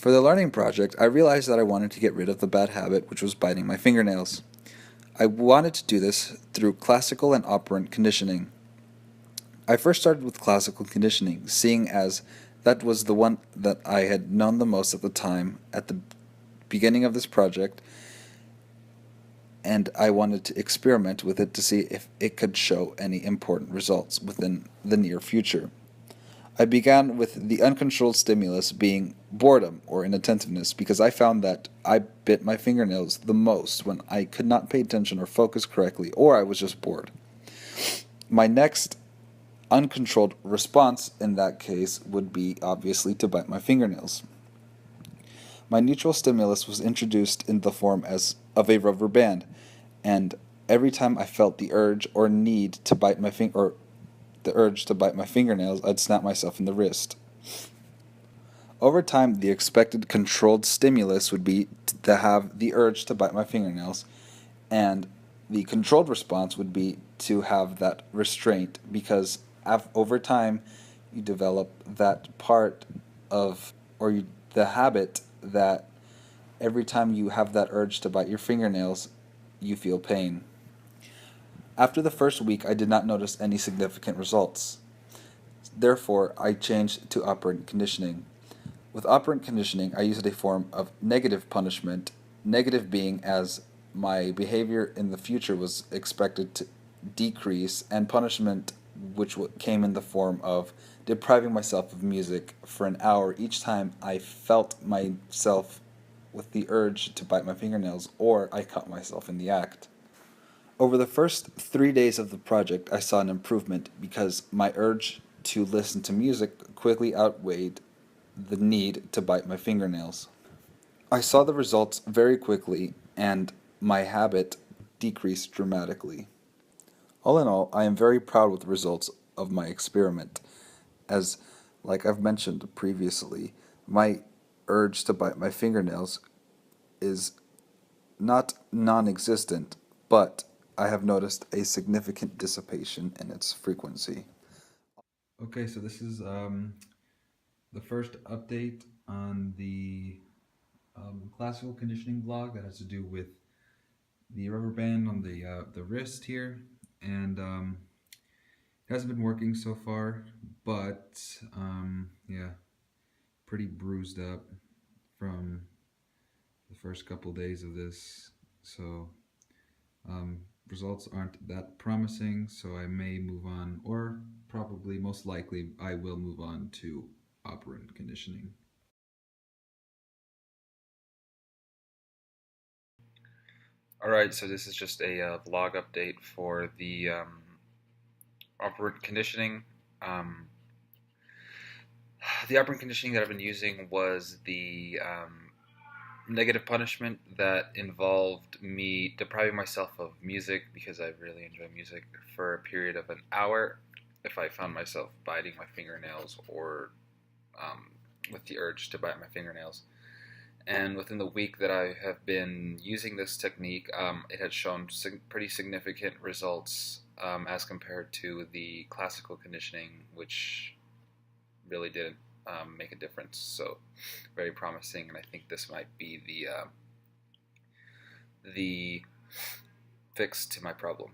For the learning project, I realized that I wanted to get rid of the bad habit, which was biting my fingernails. I wanted to do this through classical and operant conditioning. I first started with classical conditioning, seeing as that was the one that I had known the most at the time, at the beginning of this project, and I wanted to experiment with it to see if it could show any important results within the near future. I began with the uncontrolled stimulus being boredom or inattentiveness because I found that I bit my fingernails the most when I could not pay attention or focus correctly, or I was just bored. My next uncontrolled response in that case would be obviously to bite my fingernails. My neutral stimulus was introduced in the form as of a rubber band, and every time I felt the urge or need to bite my fingernails, I'd snap myself in the wrist. Over time, the expected controlled stimulus would be to have the urge to bite my fingernails, and the controlled response would be to have that restraint because over time you develop that part of, the habit that every time you have that urge to bite your fingernails, you feel pain. After the first week, I did not notice any significant results. Therefore, I changed to operant conditioning. With operant conditioning, I used a form of negative punishment, negative being as my behavior in the future was expected to decrease, and punishment, which came in the form of depriving myself of music for an hour each time I felt myself with the urge to bite my fingernails or I cut myself in the act. Over the first 3 days of the project, I saw an improvement because my urge to listen to music quickly outweighed the need to bite my fingernails. I saw the results very quickly, and my habit decreased dramatically. All in all, I am very proud with the results of my experiment, as, like I've mentioned previously, my urge to bite my fingernails is not non-existent, but I have noticed a significant dissipation in its frequency. Okay, so this is the first update on the classical conditioning blog that has to do with the rubber band on the wrist here, and it hasn't been working so far, but yeah, pretty bruised up from the first couple days of this, so results aren't that promising, so I may move on, or probably most likely I will move on to operant conditioning. Alright, so this is just a vlog update for the operant conditioning. Um, the operant conditioning that I've been using was the negative punishment that involved me depriving myself of music because I really enjoy music for a period of an hour if I found myself biting my fingernails or um, with the urge to bite my fingernails. And within the week that I have been using this technique, it had shown pretty significant results as compared to the classical conditioning, which really didn't make a difference. So very promising, and I think this might be the fix to my problem.